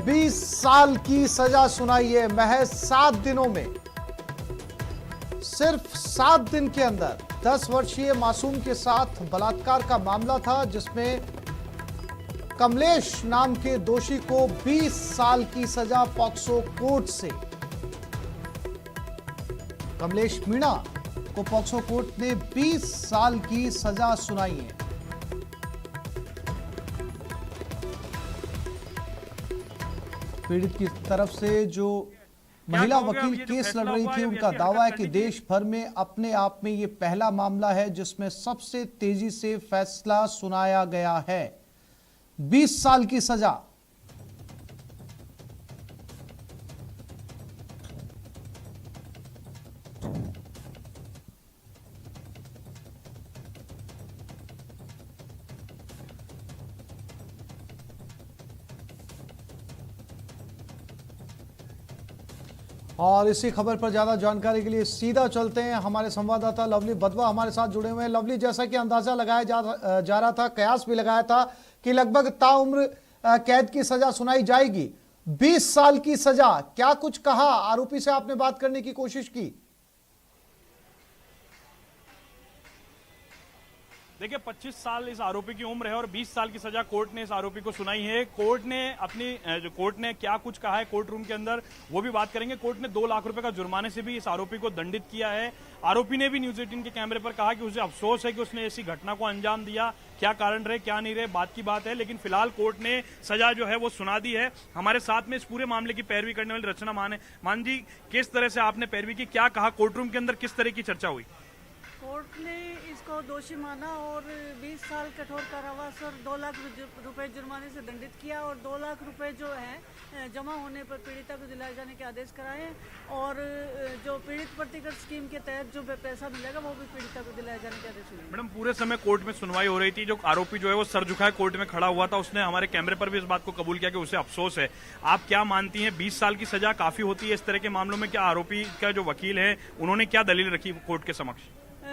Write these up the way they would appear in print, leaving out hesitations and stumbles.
20 साल की सजा सुनाई है महज 7 दिनों में। सिर्फ 7 दिन के अंदर 10 वर्षीय मासूम के साथ बलात्कार का मामला था, जिसमें कमलेश नाम के दोषी को 20 साल की सजा पॉक्सो कोर्ट से। कमलेश मीणा को पॉक्सो कोर्ट ने 20 साल की सजा सुनाई है। पीड़ित की तरफ से जो महिला वकील केस लड़ रही थी, उनका दावा है कि देश भर में अपने आप में ये पहला मामला है जिसमें सबसे तेजी से फैसला सुनाया गया है। 20 साल की सजा। और इसी खबर पर ज्यादा जानकारी के लिए सीधा चलते हैं, हमारे संवाददाता लवली बदवा हमारे साथ जुड़े हुए हैं। लवली, जैसा कि अंदाजा लगाया जा रहा था, कयास भी लगाया था कि लगभग ताउम्र कैद की सजा सुनाई जाएगी, 20 साल की सजा, क्या कुछ कहा? आरोपी से आपने बात करने की कोशिश की? देखिए, 25 साल इस आरोपी की उम्र है और 20 साल की सजा कोर्ट ने इस आरोपी को सुनाई है। कोर्ट ने क्या कुछ कहा है कोर्ट रूम के अंदर, वो भी बात करेंगे। कोर्ट ने 2 लाख रुपए का जुर्माने से भी इस आरोपी को दंडित किया है। आरोपी ने भी न्यूज 18 के कैमरे पर कहा कि उसे अफसोस है कि उसने ऐसी घटना को अंजाम दिया। क्या कारण रहे क्या नहीं रहे बात की बात है, लेकिन फिलहाल कोर्ट ने सजा जो है वो सुना दी है। हमारे साथ में इस पूरे मामले की पैरवी करने वाली रचना मान जी, किस तरह से आपने पैरवी की, क्या कहा कोर्ट रूम के अंदर, किस तरह की चर्चा हुई? कोर्ट ने इसको दोषी माना और 20 साल कठोर कारावास और 2 लाख रुपए जुर्माने से दंडित किया और 2 लाख रुपए जो है जमा होने पर पीड़िता को दिलाए जाने के आदेश कराए और जो पीड़ित प्रतिकर स्कीम के तहत जो पैसा मिलेगा वो भी पीड़िता को दिलाए जाने के आदेश हुए। मैडम, पूरे समय कोर्ट में सुनवाई हो रही थी, जो आरोपी जो है वो सर झुकाए कोर्ट में खड़ा हुआ था, उसने हमारे कैमरे पर भी इस बात को कबूल किया कि उसे अफसोस है। आप क्या मानती हैं, 20 साल की सजा काफी होती है इस तरह के मामलों में? क्या आरोपी का जो वकील है उन्होंने क्या दलील रखी कोर्ट के समक्ष?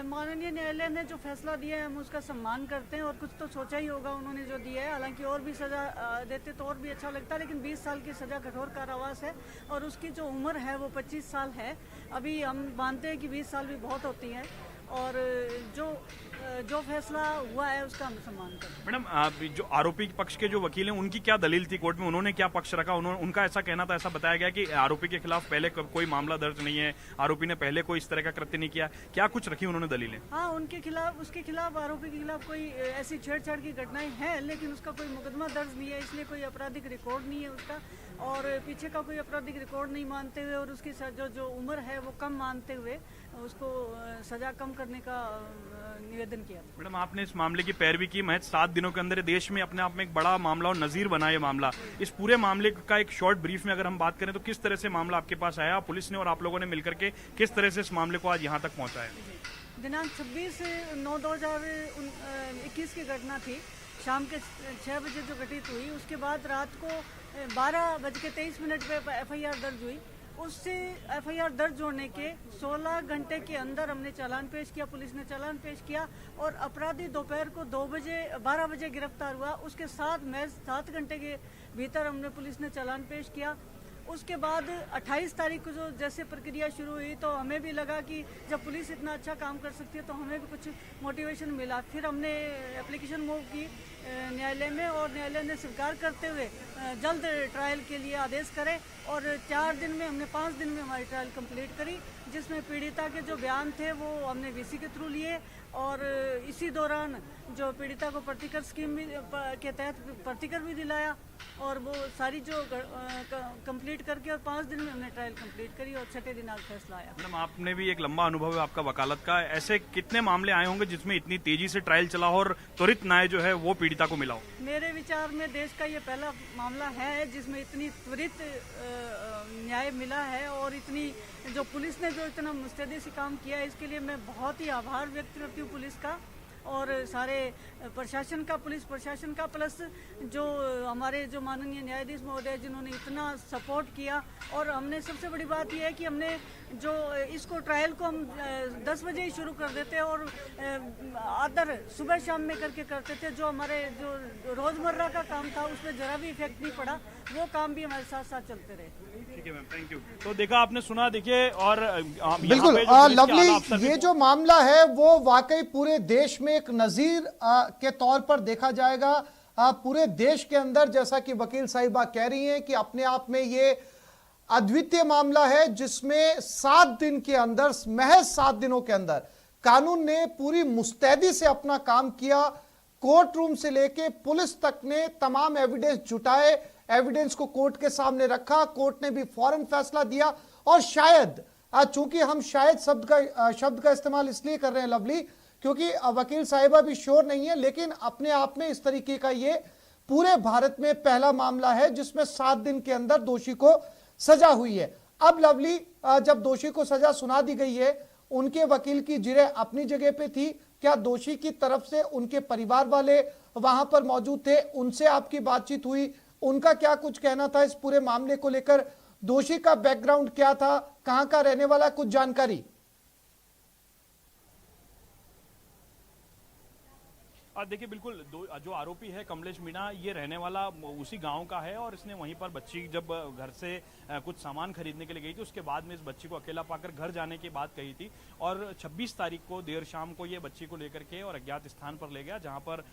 माननीय न्यायालय ने जो फैसला दिया है हम उसका सम्मान करते हैं और कुछ तो सोचा ही होगा उन्होंने जो दिया है। हालांकि और भी सजा देते तो और भी अच्छा लगता है, लेकिन 20 साल की सजा कठोर कारावास है और उसकी जो उम्र है वो 25 साल है। अभी हम मानते हैं कि 20 साल भी बहुत होती है और जो फैसला हुआ है उसका हम सम्मान करते हैं। मैडम, जो आरोपी पक्ष के जो वकील हैं उनकी क्या दलील थी कोर्ट में, उन्होंने क्या पक्ष रखा? उनका ऐसा कहना था, ऐसा बताया गया कि आरोपी के खिलाफ पहले कोई मामला दर्ज नहीं है, आरोपी ने पहले कोई इस तरह का कृत्य नहीं किया। क्या कुछ रखी उन्होंने दलीलें? हाँ, उसके खिलाफ आरोपी के खिलाफ कोई ऐसी छेड़छाड़ की घटनाएं हैं, लेकिन उसका कोई मुकदमा दर्ज नहीं है, इसलिए कोई आपराधिक रिकॉर्ड नहीं है उसका, और पीछे का कोई आपराधिक रिकॉर्ड नहीं मानते हुए और उसकी जो उम्र है वो कम मानते हुए उसको सजा कम करने का निवेदन किया। मैडम, आपने इस मामले की पैरवी की, महज 7 दिनों के अंदर देश में अपने आप में एक बड़ा मामला और नजीर बना ये मामला। इस पूरे मामले का एक शॉर्ट ब्रीफ में अगर हम बात करें तो किस तरह से मामला आपके पास आया, पुलिस ने और आप लोगों ने मिलकर के किस तरह से इस मामले को आज यहाँ तक पहुँचाया? दिनांक 26/9/2021 की घटना थी। शाम के 6 बजे जो घटित हुई, उसके बाद रात को 12:23 पे FIR दर्ज हुई। उससे FIR दर्ज होने के 16 घंटे के अंदर हमने चालान पेश किया, पुलिस ने चालान पेश किया और अपराधी दोपहर को 12 बजे गिरफ्तार हुआ। उसके साथ महज 7 घंटे के भीतर हमने पुलिस ने चालान पेश किया। उसके बाद 28 तारीख को जो जैसे प्रक्रिया शुरू हुई तो हमें भी लगा कि जब पुलिस इतना अच्छा काम कर सकती है तो हमें भी कुछ मोटिवेशन मिला। फिर हमने एप्लीकेशन मूव की न्यायालय में और न्यायालय ने स्वीकार करते हुए जल्द ट्रायल के लिए आदेश करे और 5 दिन में हमारी ट्रायल कंप्लीट करी, जिसमें पीड़िता के जो बयान थे वो हमने VC के थ्रू लिए और इसी दौरान जो पीड़िता को प्रतिकर स्कीम के तहत प्रतिकर भी दिलाया और वो सारी जो कंप्लीट करके और 5 दिन में हमने ट्रायल कंप्लीट करी और 6ठे दिन आज फैसला आया। मैडम, आपने भी एक लंबा अनुभव है आपका वकालत का, ऐसे कितने मामले आए होंगे जिसमें इतनी तेजी से ट्रायल चला हो और त्वरित न्याय जो है वो पीड़िता को मिला हो? मेरे विचार में देश का ये पहला मामला है जिसमें इतनी त्वरित न्याय मिला है और इतनी जो पुलिस ने जो इतना मुस्तैदी से काम किया है, इसके लिए मैं बहुत ही आभार व्यक्त करती हूँ पुलिस का और सारे प्रशासन का, पुलिस प्रशासन का, प्लस जो हमारे जो माननीय न्यायाधीश महोदय जिन्होंने इतना सपोर्ट किया। और हमने सबसे बड़ी बात यह है कि हमने जो इसको ट्रायल को हम 10 बजे ही शुरू कर देते और आदर सुबह शाम में करके करते थे। जो हमारे जो रोज़मर्रा का काम था उसमें ज़रा भी इफेक्ट नहीं पड़ा वो काम भी हमारे साथ साथ चलते रहे। ठीक है मैम, थैंक यू। तो देखा आपने, सुना, देखिए, और बिल्कुल लवली, ये जो मामला है वो वाकई पूरे देश में एक नजीर के तौर पर देखा जाएगा। पूरे देश के अंदर, जैसा कि वकील साहिबा कह रही हैं कि अपने आप में ये अद्वितीय मामला है जिसमें 7 दिन के अंदर, महज 7 दिनों के अंदर कानून ने पूरी मुस्तैदी से अपना काम किया। कोर्ट रूम से लेके पुलिस तक ने तमाम एविडेंस जुटाए, एविडेंस को कोर्ट के सामने रखा, कोर्ट ने भी फौरन फैसला दिया। और शायद, चूंकि हम शायद शब्द का इस्तेमाल इसलिए कर रहे हैं लवली, क्योंकि वकील साहिबा भी श्योर नहीं है, लेकिन अपने आप में इस तरीके का ये पूरे भारत में पहला मामला है जिसमें 7 दिन के अंदर दोषी को सजा हुई है। अब लवली, जब दोषी को सजा सुना दी गई है, उनके वकील की जिरह अपनी जगह पे थी, क्या दोषी की तरफ से उनके परिवार वाले वहां पर मौजूद थे, उनसे आपकी बातचीत हुई, उनका क्या कुछ कहना था इस पूरे मामले को लेकर, दोषी का बैकग्राउंड क्या था, कहां का रहने वाला, कुछ जानकारी? देखिए, बिल्कुल, जो आरोपी है कमलेश मीणा, ये रहने वाला उसी गांव का है और इसने वहीं पर बच्ची जब घर से कुछ सामान खरीदने के लिए गई थी, उसके बाद में इस बच्ची को अकेला पाकर घर जाने की बात कही थी। और 26 तारीख को देर शाम को ये बच्ची को लेकर के और अज्ञात स्थान पर ले गया, जहां पर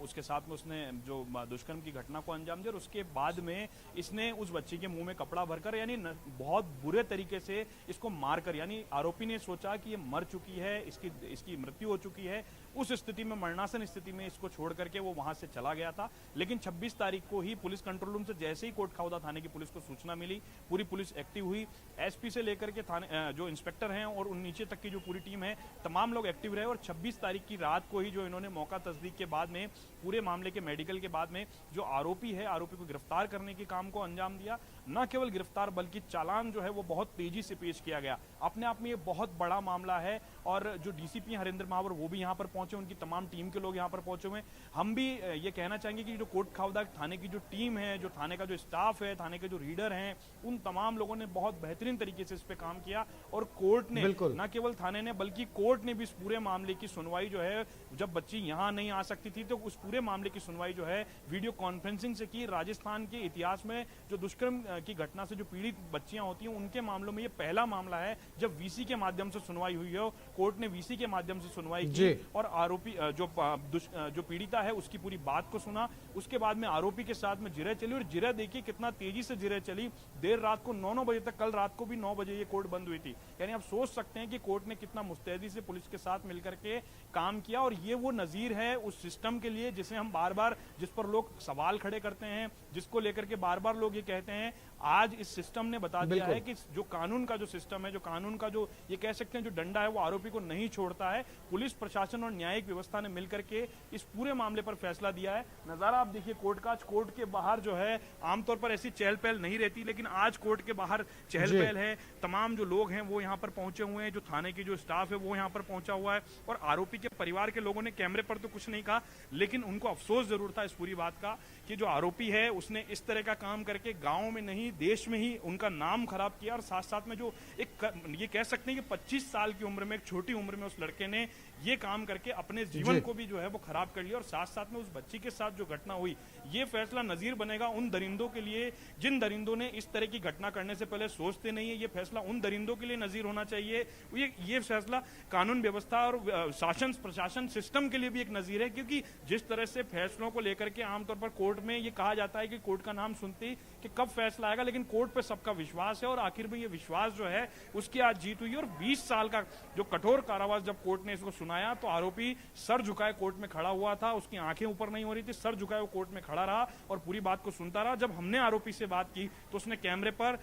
उसके साथ में उसने जो दुष्कर्म की घटना को अंजाम दिया। और उसके बाद में इसने उस बच्ची के मुंह में कपड़ा भरकर, यानी बहुत बुरे तरीके से इसको मारकर, यानी आरोपी ने सोचा कि ये मर चुकी है, इसकी मृत्यु हो चुकी है, उस स्थिति में, मरणासन स्थिति में इसको छोड़ करके वो वहां से चला गया था। लेकिन 26 तारीख को ही पुलिस कंट्रोल रूम से जैसे ही कोटखाउदा थाने की पुलिस को सूचना मिली, पूरी पुलिस एक्टिव हुई, एसपी से लेकर के थाने जो इंस्पेक्टर हैं और उन नीचे तक की जो पूरी टीम है, तमाम लोग एक्टिव रहे। और 26 तारीख की रात को ही जो इन्होंने मौका तस्दीक के बाद में, पूरे मामले के मेडिकल के बाद में, जो आरोपी है, आरोपी को गिरफ्तार करने के काम को अंजाम दिया। न केवल गिरफ्तार बल्कि चालान जो है वो बहुत तेजी से पेश किया गया। अपने आप में ये बहुत बड़ा मामला है। और जो डीसीपी हरेंद्र महावर वो भी यहाँ पर पहुंचे, उनकी तमाम टीम के लोग यहाँ पर पहुंचे हुए हैं। हम भी ये कहना चाहेंगे कि जो कोटखाउदा थाने की जो टीम है, जो थाने का जो स्टाफ है, थाने के जो रीडर हैं, उन तमाम लोगों ने बहुत बेहतरीन तरीके से इस पे काम किया। और कोर्ट ने, न केवल थाने ने बल्कि कोर्ट ने भी इस पूरे मामले की सुनवाई जो है, जब बच्ची यहाँ नहीं आ सकती थी तो उस पूरे मामले की सुनवाई जो है वीडियो कॉन्फ्रेंसिंग से की। राजस्थान के इतिहास में जो दुष्कर्म की घटना से जो पीड़ित बच्चियां होती हैं, उनके मामलों में ये पहला मामला है जब वीसी के माध्यम से सुनवाई हुई है। कोर्ट ने वीसी के माध्यम से सुनवाई की और आरोपी जो पीड़िता है उसकी पूरी बात को सुना। उसके बाद में आरोपी के साथ में जिरह चली, और जिरह देखिए कितना तेजी से जिरह चली। देर रात को 9 बजे तक, कल रात को भी 9 बजे ये कोर्ट बंद हुई थी। यानी आप सोच सकते हैं कि कोर्ट ने कितना मुस्तैदी से पुलिस के साथ मिलकर के काम किया। और ये वो नजीर है उस सिस्टम के लिए जिसे हम बार बार, जिस पर लोग सवाल खड़े करते हैं, जिसको लेकर के बार बार लोग ये कहते हैं, आज इस सिस्टम ने बता दिया है कि जो कानून का जो सिस्टम है, जो कानून का जो ये कह सकते हैं जो डंडा है, वो आरोपी को नहीं छोड़ता है। पुलिस प्रशासन और न्यायिक व्यवस्था ने मिलकर के इस पूरे मामले पर फैसला दिया है। नजारा आप देखिए कोर्ट का। कोर्ट के बाहर जो है आमतौर पर ऐसी चहल पहल नहीं रहती, लेकिन आज कोर्ट के बाहर चहल पहल है। तमाम जो लोग हैं वो यहाँ पर पहुंचे हुए हैं, जो थाने की जो स्टाफ है वो यहाँ पर पहुंचा हुआ है। और आरोपी के परिवार के लोगों ने कैमरे पर तो कुछ नहीं कहा, लेकिन उनको अफसोस जरूर था इस पूरी बात का कि जो आरोपी है उसने इस तरह का काम करके गांव में नहीं, देश में ही उनका नाम खराब किया। और साथ साथ में जो ये कह सकते हैं कि 25 साल की उम्र में, एक छोटी उम्र में उस लड़के ने ये काम करके अपने जीवन को भी जो है वो खराब कर लिया। और साथ साथ में उस बच्ची के साथ जो घटना हुई, ये फैसला नजीर बनेगा उन दरिंदों के लिए जिन दरिंदों ने इस तरह की घटना करने से पहले सोचते नहीं है। ये फैसला उन दरिंदों के लिए नजीर होना चाहिए। ये फैसला कानून व्यवस्था और शासन प्रशासन सिस्टम के लिए भी एक नजीर है, क्योंकि जिस तरह से फैसलों को लेकर के आमतौर पर कोर्ट में ये कहा जाता है कि कोर्ट का नाम सुनते ही कि कब फैसला आएगा, लेकिन कोर्ट पे सबका विश्वास है। और आखिर में ये विश्वास जो है उसकी आज जीत हुई। और 20 साल का जो कठोर कारावास जब कोर्ट ने इसको सुनाया, तो आरोपी सर झुकाए कोर्ट में खड़ा हुआ था, उसकी आंखें ऊपर नहीं हो रही थी, सर झुकाए वो कोर्ट में खड़ा रहा और पूरी बात को सुनता रहा। जब हमने आरोपी से बात की तो उसने कैमरे पर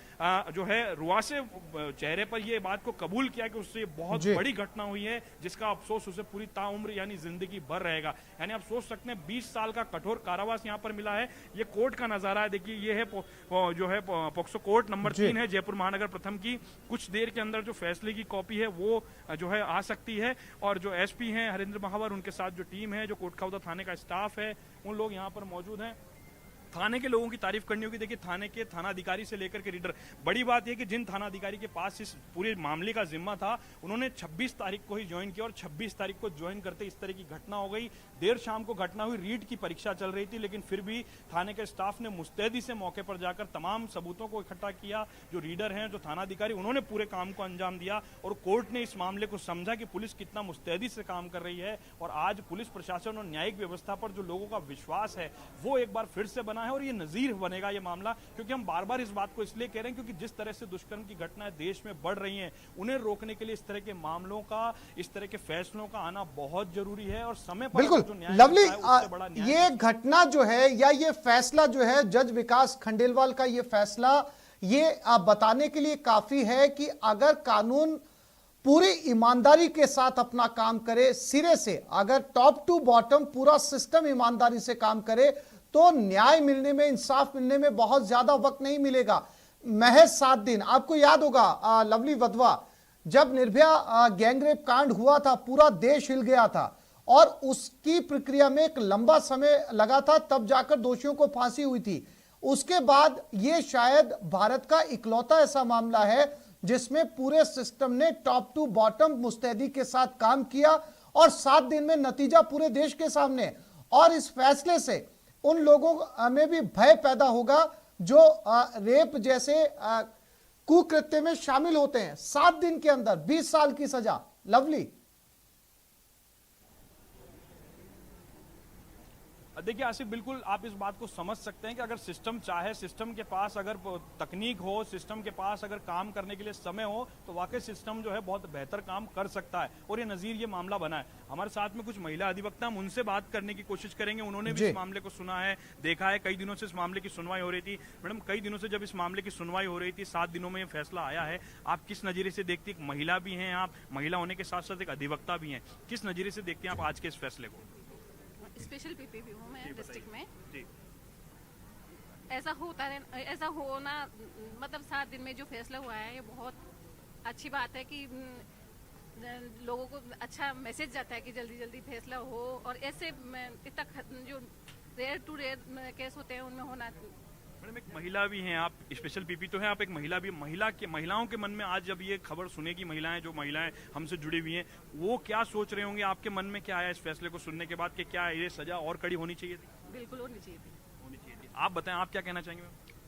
जो है रुआसे चेहरे पर ये बात को कबूल किया कि उससे बहुत बड़ी घटना हुई है, जिसका अफसोस उसे पूरी ताउम्र यानी जिंदगी भर रहेगा। यानी आप सोच सकते हैं 20 साल का कठोर कारावास यहाँ पर मिला है। ये कोर्ट का नजारा है। देखिए ये है जो है पॉक्सो कोर्ट नंबर 3 है जयपुर महानगर प्रथम की। कुछ देर के अंदर जो फैसले की कॉपी है वो जो है आ सकती है। और जो एसपी हैं हरेंद्र महावर, उनके साथ जो टीम है, जो कोटखाउदा थाने का स्टाफ है, उन लोग यहाँ पर मौजूद हैं। थाने के लोगों की तारीफ करनी होगी। देखिए थाने के थाना अधिकारी से लेकर के रीडर, बड़ी बात यह कि जिन थाना अधिकारी के पास इस पूरे मामले का जिम्मा था उन्होंने 26 तारीख को ही ज्वाइन किया और 26 तारीख को ज्वाइन करते इस तरह की घटना हो गई। देर शाम को घटना हुई, रीट की परीक्षा चल रही थी, लेकिन फिर भी थाने के स्टाफ ने मुस्तैदी से मौके पर जाकर तमाम सबूतों को इकट्ठा किया। जो रीडर हैं, जो थाना अधिकारी, उन्होंने पूरे काम को अंजाम दिया और कोर्ट ने इस मामले को समझा कि पुलिस कितना मुस्तैदी से काम कर रही है। और आज पुलिस प्रशासन और न्यायिक व्यवस्था पर जो लोगों का विश्वास है वो एक बार फिर से बना है और ये नजीर बनेगा ये मामला, क्योंकि हम बार बार इस बात को इसलिए कह रहे हैं क्योंकि जिस तरह से दुष्कर्म की घटनाएं देश में बढ़ रही हैं, उन्हें रोकने के लिए इस तरह के मामलों का, इस तरह के फैसलों का आना बहुत जरूरी है और समय पर बिल्कुल जो न्याय लवली, होता है, उससे बड़ा न्याय ये घटना जो है या ये फैसला जो है जज विकास खंडेलवाल का, ये फैसला ये बताने के लिए काफी है कि अगर कानून पूरी ईमानदारी के साथ अपना काम करे, सिरे से अगर टॉप टू बॉटम पूरा सिस्टम ईमानदारी से काम करे तो न्याय मिलने में, इंसाफ मिलने में बहुत ज्यादा वक्त नहीं मिलेगा। महज 7 दिन। आपको याद होगा लवली वधवा, जब निर्भया गैंगरेप कांड हुआ था पूरा देश हिल गया था और उसकी प्रक्रिया में एक लंबा समय लगा था, तब जाकर दोषियों को फांसी हुई थी। उसके बाद ये शायद भारत का इकलौता ऐसा मामला है जिसमें पूरे सिस्टम ने टॉप टू बॉटम मुस्तैदी के साथ काम किया और 7 दिन में नतीजा पूरे देश के सामने। और इस फैसले से उन लोगों में भी भय पैदा होगा जो रेप जैसे कुकृत्य में शामिल होते हैं। 7 दिन के अंदर 20 साल की सजा। लवली, देखिए आसिफ, बिल्कुल आप इस बात को समझ सकते हैं कि अगर सिस्टम चाहे, सिस्टम के पास अगर तकनीक हो, सिस्टम के पास अगर काम करने के लिए समय हो, तो वाकई सिस्टम जो है बहुत बेहतर काम कर सकता है और ये नजीर ये मामला बना है। हमारे साथ में कुछ महिला अधिवक्ता, हम उनसे बात करने की कोशिश करेंगे। उन्होंने भी इस मामले को सुना है, देखा है, कई दिनों से इस मामले की सुनवाई हो रही थी। मैडम, कई दिनों से जब इस मामले की सुनवाई हो रही थी, 7 दिनों में ये फैसला आया है, आप किस नजरिए से देखती हैं? महिला भी हैं आप, महिला होने के साथ साथ एक अधिवक्ता भी हैं, किस नजरिए से देखते हैं आप आज के इस फैसले को? स्पेशल पीपी भी हूँ मैं डिस्ट्रिक्ट में। जी। ऐसा होना मतलब 7 दिन में जो फैसला हुआ है ये बहुत अच्छी बात है कि लोगों को अच्छा मैसेज जाता है कि जल्दी जल्दी फैसला हो और ऐसे इतना जो रेयर टू रेयर केस होते हैं उनमें होना। मैडम, एक महिला भी हैं आप, स्पेशल पीपी तो है, आप एक महिला भी, महिलाओं के मन में आज जब ये खबर सुनेगी, जो महिलाएं हमसे जुड़ी हुई हैं, वो क्या सोच रहे होंगे? आपके मन में क्या आया इस फैसले को सुनने के बाद कि क्या ये सजा और कड़ी होनी चाहिए थी? बिल्कुल होनी चाहिए थी। आप बताएं, आप क्या कहना चाहेंगे?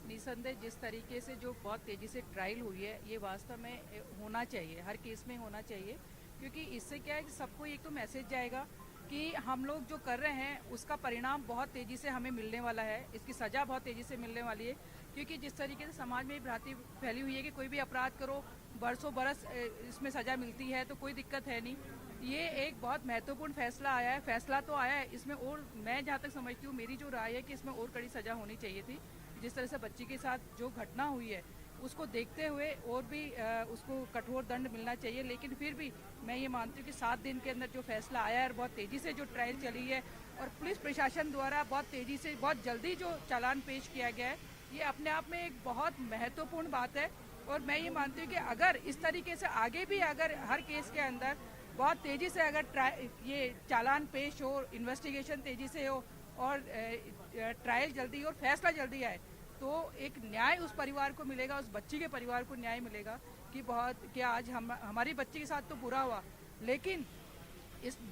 निसंदेह जिस तरीके से जो बहुत तेजी से ट्रायल हुई है, ये वास्तव में होना चाहिए, हर केस में होना चाहिए, क्योंकि इससे क्या है कि सबको एक तो मैसेज जाएगा कि हम लोग जो कर रहे हैं उसका परिणाम बहुत तेज़ी से हमें मिलने वाला है, इसकी सज़ा बहुत तेज़ी से मिलने वाली है। क्योंकि जिस तरीके से समाज में भ्रांति फैली हुई है कि कोई भी अपराध करो बरसों बरस इसमें सज़ा मिलती है, तो कोई दिक्कत है नहीं। ये एक बहुत महत्वपूर्ण फैसला आया है, फैसला तो आया है, इसमें और मैं जहाँ तक समझती हूँ, मेरी जो राय है कि इसमें और कड़ी सज़ा होनी चाहिए थी। जिस तरह से बच्ची के साथ जो घटना हुई है उसको देखते हुए और भी उसको कठोर दंड मिलना चाहिए। लेकिन फिर भी मैं ये मानती हूँ कि 7 दिन के अंदर जो फैसला आया है और बहुत तेज़ी से जो ट्रायल चली है और पुलिस प्रशासन द्वारा बहुत तेज़ी से बहुत जल्दी जो चालान पेश किया गया है, ये अपने आप में एक बहुत महत्वपूर्ण बात है। और मैं ये मानती हूँ कि अगर इस तरीके से आगे भी अगर हर केस के अंदर बहुत तेज़ी से अगर ये चालान पेश हो, इन्वेस्टिगेशन तेज़ी से हो और ट्रायल जल्दी और फैसला जल्दी आए, तो एक न्याय उस परिवार को मिलेगा, उस बच्ची के परिवार को न्याय मिलेगा कि बहुत क्या आज हमारी बच्ची के साथ तो बुरा हुआ, लेकिन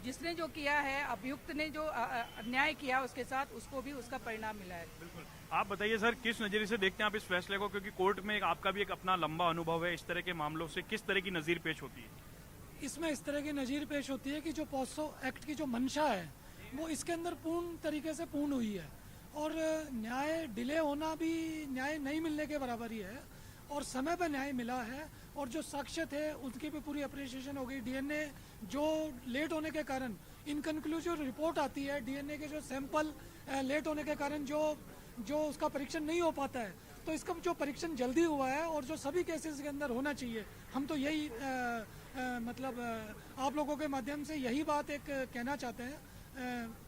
जिसने जो किया है, अभियुक्त ने जो अन्याय किया उसके साथ, उसको भी उसका परिणाम मिला है। बिल्कुल। आप बताइए सर, किस नजरिए से देखते हैं आप इस फैसले को? क्योंकि कोर्ट में आपका भी एक अपना लंबा अनुभव है, इस तरह के मामलों से किस तरह की नजीर पेश होती है? इसमें इस तरह की नज़ीर पेश होती है कि जो पॉक्सो एक्ट की जो मंशा है वो इसके अंदर पूर्ण तरीके से पूर्ण हुई है और न्याय डिले होना भी न्याय नहीं मिलने के बराबर ही है और समय पर न्याय मिला है। और जो साक्ष्य थे उनकी भी पूरी अप्रिशिएशन हो गई। डीएनए जो लेट होने के कारण इनकन्क्लूसिव रिपोर्ट आती है, डीएनए के जो सैंपल लेट होने के कारण जो उसका परीक्षण नहीं हो पाता है, तो इसका जो परीक्षण जल्दी हुआ है और जो सभी केसेस के अंदर होना चाहिए। हम तो यही मतलब आप लोगों के माध्यम से यही बात एक कहना चाहते हैं।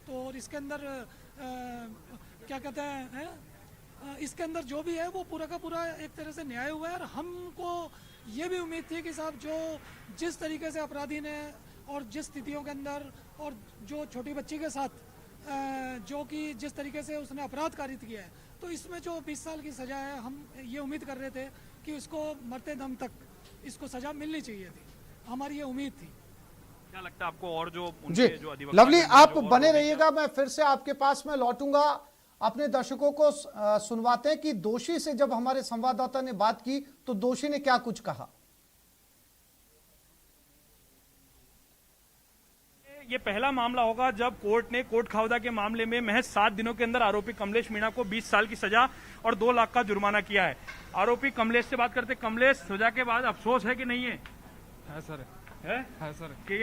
तो और इसके अंदर क्या कहते हैं, इसके अंदर जो भी है वो पूरा का पूरा एक तरह से न्याय हुआ है। और हमको ये भी उम्मीद थी कि साहब जो जिस तरीके से अपराधी ने और जिस स्थितियों के अंदर और जो छोटी बच्ची के साथ जो कि जिस तरीके से उसने अपराध कारित किया है, तो इसमें जो 20 साल की सजा है, हम ये उम्मीद कर रहे थे कि इसको मरते दम तक इसको सजा मिलनी चाहिए थी, हमारी ये उम्मीद थी। क्या लगता है आपको और जो जी उनके जो अधिवक्ता लवली, हैं, आप जो और बने लोग हैं, रहिएगा, मैं फिर से आपके पास में लौटूंगा। अपने दर्शकों को सुनवाते हैं कि दोषी से जब हमारे संवाददाता ने बात की तो दोषी ने क्या कुछ कहा। ये पहला मामला होगा जब कोर्ट ने कोट खावदा के मामले में महज 7 दिनों के अंदर आरोपी कमलेश मीणा को 20 साल की सजा और 2 लाख का जुर्माना किया है। आरोपी कमलेश से बात करते। कमलेश, सजा के बाद अफसोस है कि नहीं है? है सर, है सर। कि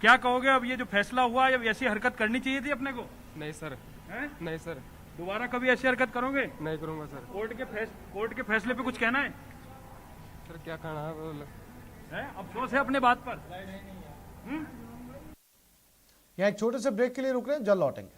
क्या कहोगे अब ये जो फैसला हुआ, अब ऐसी हरकत करनी चाहिए थी अपने को? नहीं सर, है? नहीं सर, दोबारा कभी ऐसी हरकत करोगे? नहीं करूंगा सर। कोर्ट के फैसले पे कुछ कहना है? सर क्या कहना है? अफसोस है अपने बात पर? यहाँ एक छोटे से ब्रेक के लिए रुक रहे हैं, जल्द लौटेंगे।